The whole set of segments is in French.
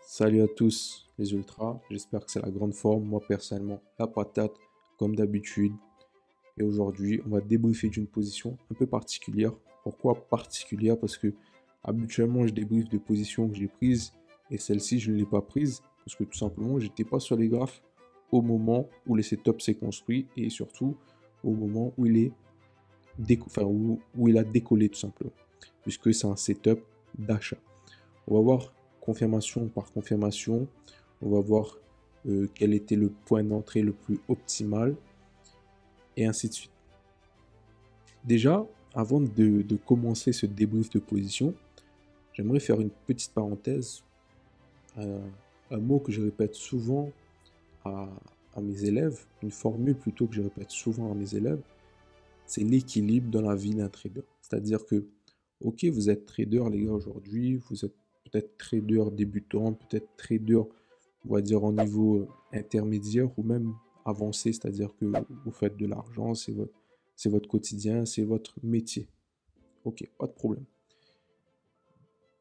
Salut à tous les ultras, j'espère que c'est la grande forme. Moi personnellement, la patate comme d'habitude. Et aujourd'hui, on va débriefer d'une position un peu particulière. Pourquoi particulière? Parce que habituellement, je débriefe de positions que j'ai prises et celle-ci, je ne l'ai pas prise parce que tout simplement, j'étais pas sur les graphes au moment où le setup s'est construit et surtout au moment où il est où il a décollé tout simplement, puisque c'est un setup d'achat. On va voir confirmation par confirmation. On va voir quel était le point d'entrée le plus optimal et ainsi de suite. Déjà, avant de commencer ce débrief de position, j'aimerais faire une petite parenthèse. Un mot que je répète souvent à, à mes élèves, une formule plutôt que je répète souvent à mes élèves, c'est l'équilibre dans la vie d'un trader. C'est-à-dire que, ok, vous êtes trader les gars aujourd'hui, vous êtes peut-être trader débutant, peut-être trader, on va dire, en niveau intermédiaire ou même avancé, c'est-à-dire que vous faites de l'argent, c'est votre quotidien, c'est votre métier. Ok, pas de problème.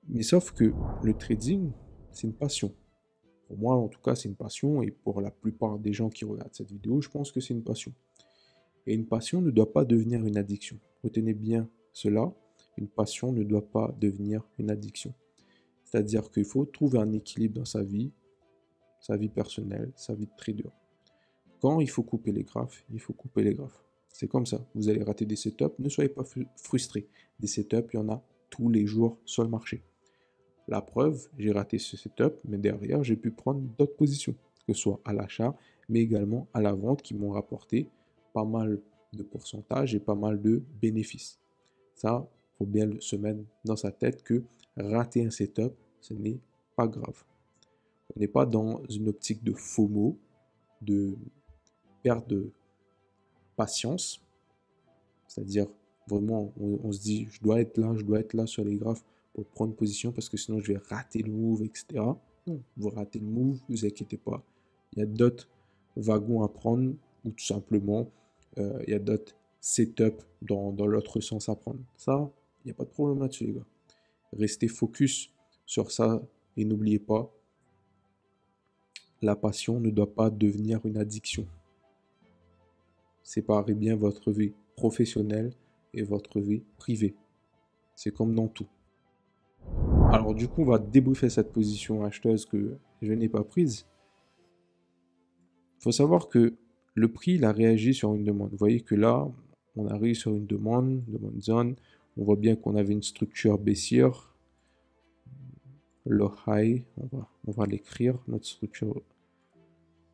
Mais sauf que le trading, c'est une passion. Pour moi, en tout cas, c'est une passion et pour la plupart des gens qui regardent cette vidéo, je pense que c'est une passion. Et une passion ne doit pas devenir une addiction. Retenez bien cela, une passion ne doit pas devenir une addiction. C'est-à-dire qu'il faut trouver un équilibre dans sa vie personnelle, sa vie de trader. Quand il faut couper les graphes, il faut couper les graphes. C'est comme ça. Vous allez rater des setups, ne soyez pas frustrés. Des setups, il y en a tous les jours sur le marché. La preuve, j'ai raté ce setup, mais derrière, j'ai pu prendre d'autres positions, que ce soit à l'achat, mais également à la vente, qui m'ont rapporté pas mal de pourcentage et pas mal de bénéfices. Ça, il faut bien se mettre dans sa tête que rater un setup, ce n'est pas grave. On n'est pas dans une optique de FOMO, de perte de patience, c'est-à-dire vraiment, on se dit, je dois être là sur les graphes pour prendre position parce que sinon je vais rater le move, etc. Non, vous ratez le move, ne vous inquiétez pas. Il y a d'autres wagons à prendre ou tout simplement, il y a d'autres setups dans l'autre sens à prendre. Ça, il n'y a pas de problème là-dessus, les gars. Restez focus sur ça et n'oubliez pas, la passion ne doit pas devenir une addiction. Séparez bien votre vie professionnelle et votre vie privée. C'est comme dans tout. Alors du coup, on va débriefer cette position acheteuse que je n'ai pas prise. Il faut savoir que le prix, il a réagi sur une demande. Vous voyez que là, on arrive sur une demande zone. On voit bien qu'on avait une structure baissière. Le high, on va l'écrire, notre structure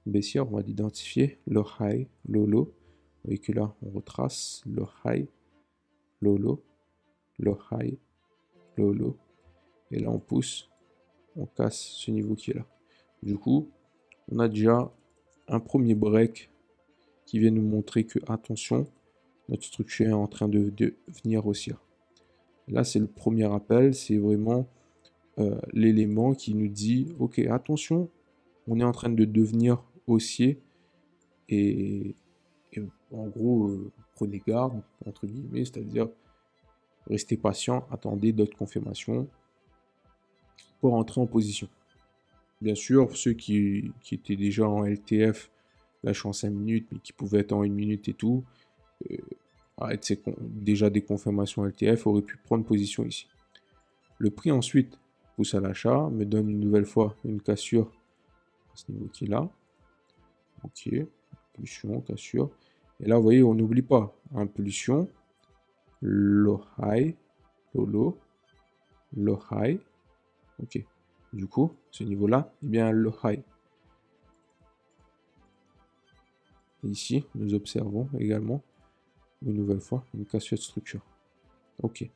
baissière, on va l'identifier. Le high, le low. Vous voyez que là, on retrace le high, le low, le high, le low. Et là, on pousse, on casse ce niveau qui est là. Du coup, on a déjà un premier break qui vient nous montrer que, attention, notre structure est en train de venir haussière. Là, c'est le premier appel, c'est vraiment l'élément qui nous dit, ok, attention, on est en train de devenir haussier et en gros, prenez garde, entre guillemets, c'est-à-dire restez patient, attendez d'autres confirmations pour entrer en position. Bien sûr, ceux qui étaient déjà en LTF, lâchant en 5 minutes, mais qui pouvaient être en 1 minute et tout, avec déjà des confirmations LTF, auraient pu prendre position ici. Le prix ensuite pousse à l'achat, me donne une nouvelle fois une cassure à ce niveau qui est là. Ok, impulsion, cassure. Et là, vous voyez, on n'oublie pas, impulsion, low high, low low, low high. Ok, du coup, ce niveau-là, eh bien, low high. Et ici, nous observons également, une nouvelle fois, une cassure de structure. Ok.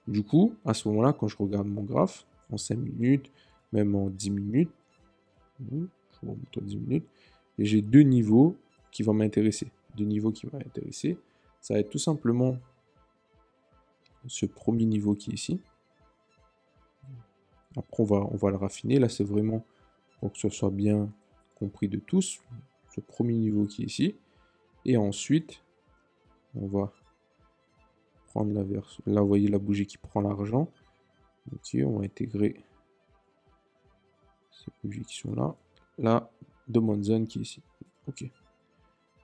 Du coup, à ce moment-là, quand je regarde mon graphe, en 5 minutes, même en 10 minutes, je vous montre 10 minutes, et j'ai deux niveaux qui vont m'intéresser. Deux niveaux qui vont m'intéresser. Ça va être tout simplement ce premier niveau qui est ici. Après, on va le raffiner. Là, c'est vraiment pour que ce soit bien compris de tous. Ce premier niveau qui est ici. Et ensuite, on va prendre la version. Là, vous voyez la bougie qui prend l'argent. Ok, on va intégrer ces bougies qui sont là, la demande zone qui est ici. Ok.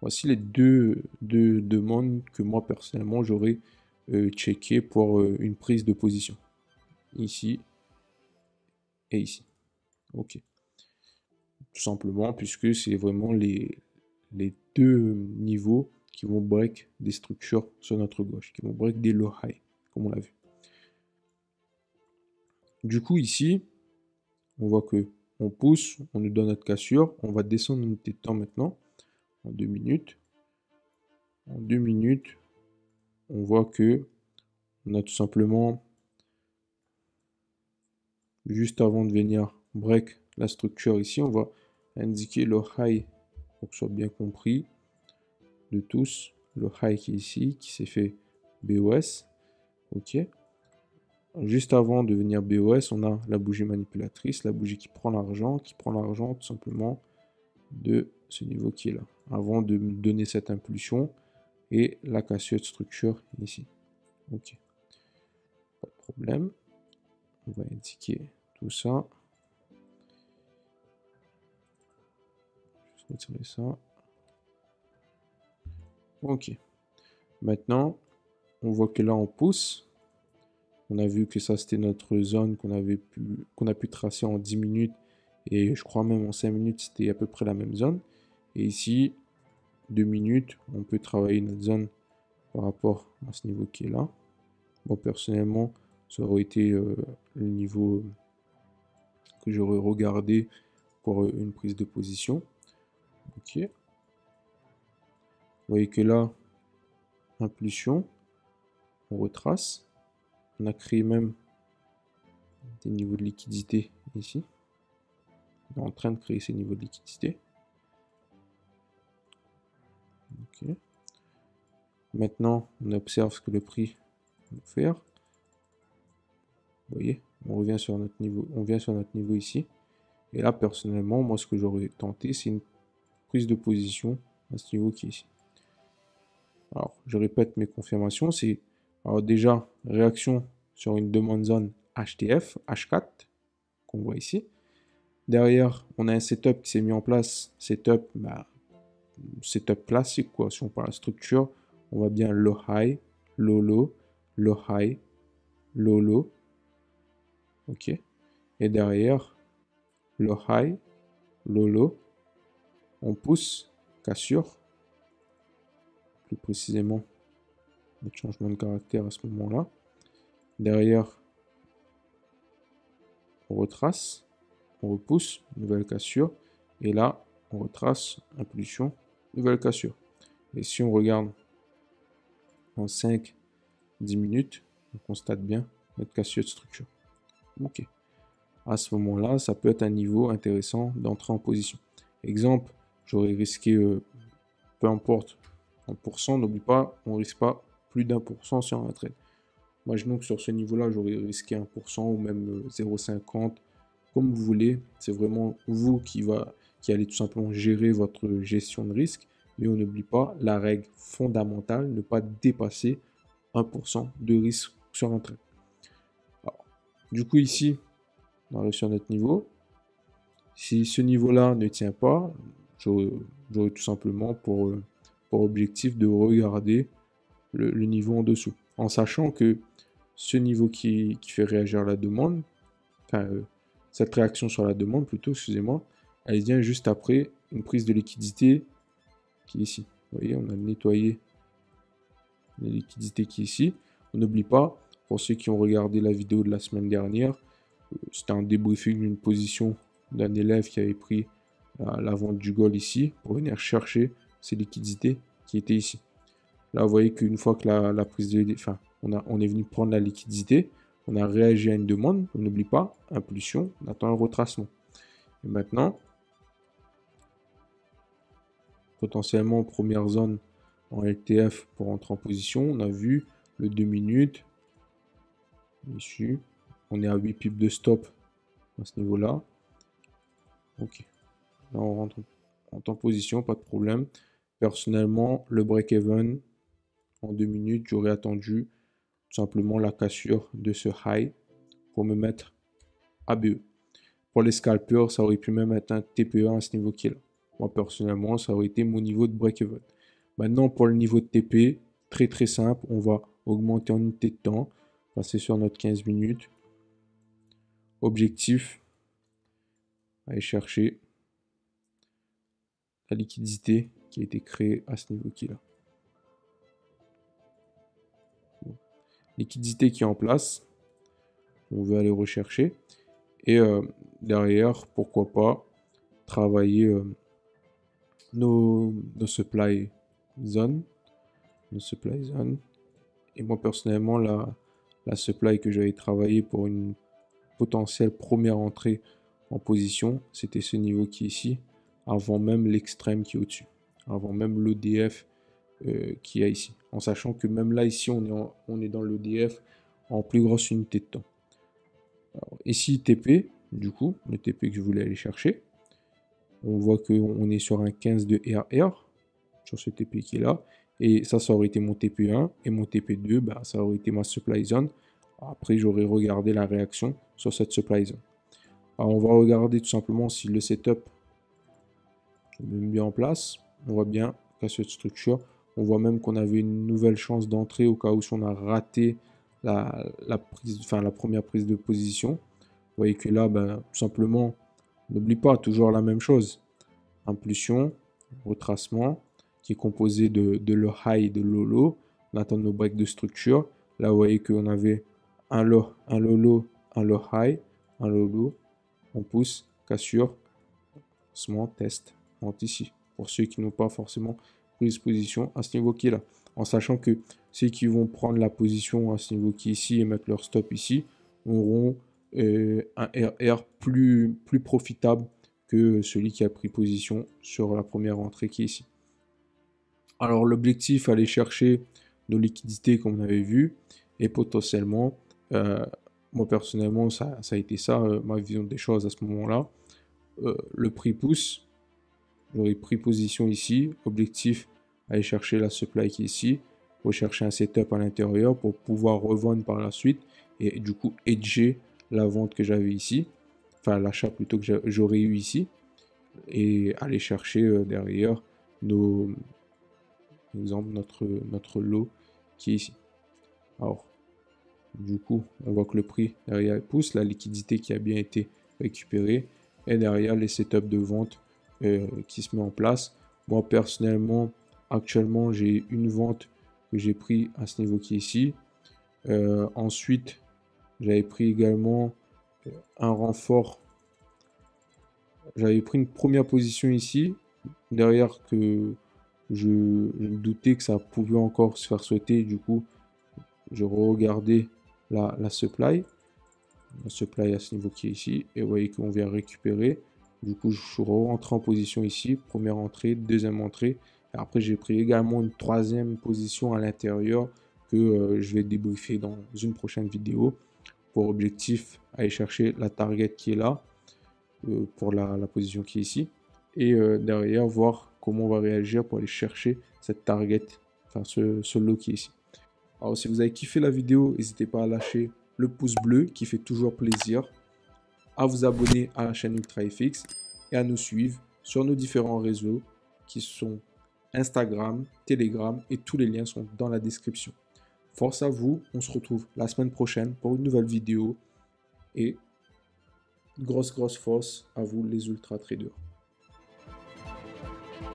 Voici les deux demandes que moi personnellement j'aurais checké pour une prise de position. Ici et ici. Ok. Tout simplement puisque c'est vraiment les deux niveaux qui vont break des structures sur notre gauche, qui vont break des low high, comme on l'a vu. Du coup ici, on voit que on pousse, on nous donne notre cassure, on va descendre notre unité de temps maintenant en 2 minutes. En 2 minutes, on voit que on a tout simplement, juste avant de venir break la structure ici, on va indiquer le high pour que ce soit bien compris de tous. Le high qui est ici, qui s'est fait BOS. Ok. Juste avant de venir BOS, on a la bougie manipulatrice, la bougie qui prend l'argent tout simplement de ce niveau qui est là, avant de me donner cette impulsion et la cassure de structure ici. Ok. Pas de problème. On va indiquer tout ça. Je vais retirer ça. Ok. Maintenant, on voit que là, on pousse. On a vu que ça, c'était notre zone qu'on a pu tracer en 10 minutes. Et je crois même en 5 minutes, c'était à peu près la même zone. Et ici, 2 minutes, on peut travailler notre zone par rapport à ce niveau qui est là. Moi, personnellement, ça aurait été le niveau que j'aurais regardé pour une prise de position. Ok. Vous voyez que là, impulsion, on retrace. On a créé même des niveaux de liquidité ici. On est en train de créer ces niveaux de liquidité. Ok. Maintenant, on observe ce que le prix va faire. Vous voyez, on revient sur notre niveau, on vient sur notre niveau ici. Et là, personnellement, moi, ce que j'aurais tenté, c'est une prise de position à ce niveau qui est ici. Alors, je répète mes confirmations. C'est alors déjà réaction sur une demande zone HTF, H4, qu'on voit ici. Derrière, on a un setup qui s'est mis en place. Setup, setup classique, quoi. Si on parle de structure, on voit bien low high, low low, low high, low low. Ok. Et derrière, low high, low low. On pousse, cassure. Plus précisément, notre changement de caractère à ce moment-là. Derrière, on retrace, on repousse, nouvelle cassure. Et là, on retrace, impulsion, nouvelle cassure. Et si on regarde en 5-10 minutes, on constate bien notre cassure de structure. Ok. À ce moment-là, ça peut être un niveau intéressant d'entrer en position. Exemple, j'aurais risqué, peu importe, 1%, n'oublie pas, on ne risque pas plus d'1% sur un trade. Imaginons que sur ce niveau-là, j'aurais risqué 1% ou même 0,50, comme vous voulez. C'est vraiment vous qui allez tout simplement gérer votre gestion de risque. Mais on n'oublie pas la règle fondamentale, ne pas dépasser 1% de risque sur un trade. Alors, du coup, ici, on arrive sur notre niveau. Si ce niveau-là ne tient pas, j'aurais tout simplement pour objectif de regarder le niveau en dessous. En sachant que ce niveau qui fait réagir la demande, enfin, cette réaction sur la demande plutôt, excusez-moi, elle vient juste après une prise de liquidité qui est ici. Vous voyez, on a nettoyé la liquidité qui est ici. On n'oublie pas, pour ceux qui ont regardé la vidéo de la semaine dernière, c'était un débriefing d'une position d'un élève qui avait pris la vente du gold ici pour venir chercher ces liquidités qui étaient ici. Là, vous voyez qu'une fois que la prise de... Enfin, on est venu prendre la liquidité, on a réagi à une demande, on n'oublie pas, impulsion, on attend un retracement. Et maintenant, potentiellement première zone en LTF pour entrer en position, on a vu le 2 minutes, ici, on est à 8 pips de stop à ce niveau-là. Ok, là on rentre en position, pas de problème. Personnellement, le break-even en 2 minutes, j'aurais attendu tout simplement la cassure de ce high pour me mettre ABE. Pour les scalpers, ça aurait pu même être un TP1 à ce niveau qui est là. Moi, personnellement, ça aurait été mon niveau de break-even. Maintenant, pour le niveau de TP, très très simple, on va augmenter en unité de temps, passer sur notre 15 minutes. Objectif, aller chercher la liquidité qui a été créée à ce niveau qui est là. Bon. Liquidité qui est en place, on veut aller rechercher. Et derrière, pourquoi pas travailler nos supply zones. Et moi, personnellement, la supply que j'avais travaillé pour une potentielle première entrée en position, c'était ce niveau qui est ici, avant même l'extrême qui est au-dessus, avant même l'EDF qui est ici. En sachant que même là, ici, on est dans l'EDF en plus grosse unité de temps. Alors, ici, TP, du coup, le TP que je voulais aller chercher. On voit qu'on est sur un 15 de RR, sur ce TP qui est là. Et ça aurait été mon TP1. Et mon TP2, bah, ça aurait été ma supply zone. Après, j'aurais regardé la réaction sur cette supply zone. Alors, on va regarder tout simplement si le setup est bien en place. On voit bien qu'à cette structure, on voit même qu'on avait une nouvelle chance d'entrée au cas où on a raté la première prise de position. Vous voyez que là, ben, tout simplement, n'oublie pas, toujours la même chose. Impulsion, retracement, qui est composé de le high et de low low. On attend nos breaks de structure. Là, vous voyez qu'on avait un low low, un low high, un low low. On pousse, cassure, test, monte ici. Pour ceux qui n'ont pas forcément prise position à ce niveau qui est là. En sachant que ceux qui vont prendre la position à ce niveau qui est ici et mettre leur stop ici auront un RR plus profitable que celui qui a pris position sur la première entrée qui est ici. Alors l'objectif, aller chercher nos liquidités comme on avait vu, et potentiellement, moi personnellement, ça a été ça, ma vision des choses à ce moment-là. Le prix pousse, j'aurais pris position ici, objectif, aller chercher la supply qui est ici, rechercher un setup à l'intérieur pour pouvoir revendre par la suite, et du coup hedger la vente que j'avais ici, enfin l'achat plutôt que j'aurais eu ici, et aller chercher derrière nos, exemple, notre lot qui est ici. Alors, du coup, on voit que le prix derrière pousse, la liquidité qui a bien été récupérée, et derrière les setups de vente qui se met en place. Moi, personnellement, actuellement, j'ai une vente que j'ai pris à ce niveau qui est ici. Ensuite, j'avais pris également un renfort. J'avais pris une première position ici, derrière que je me doutais que ça pouvait encore se faire sauter. Du coup, je regardais la supply à ce niveau qui est ici, et vous voyez qu'on vient récupérer. Du coup, je suis rentré en position ici, première entrée, deuxième entrée, et après j'ai pris également une troisième position à l'intérieur que je vais débriefer dans une prochaine vidéo. Pour objectif, aller chercher la target qui est là, pour la position qui est ici, et derrière voir comment on va réagir pour aller chercher cette target, enfin ce lot qui est ici. Alors si vous avez kiffé la vidéo, n'hésitez pas à lâcher le pouce bleu qui fait toujours plaisir, à vous abonner à la chaîne UltraFX et à nous suivre sur nos différents réseaux qui sont Instagram, Telegram, et tous les liens sont dans la description. Force à vous, on se retrouve la semaine prochaine pour une nouvelle vidéo, et grosse force à vous les ultra traders.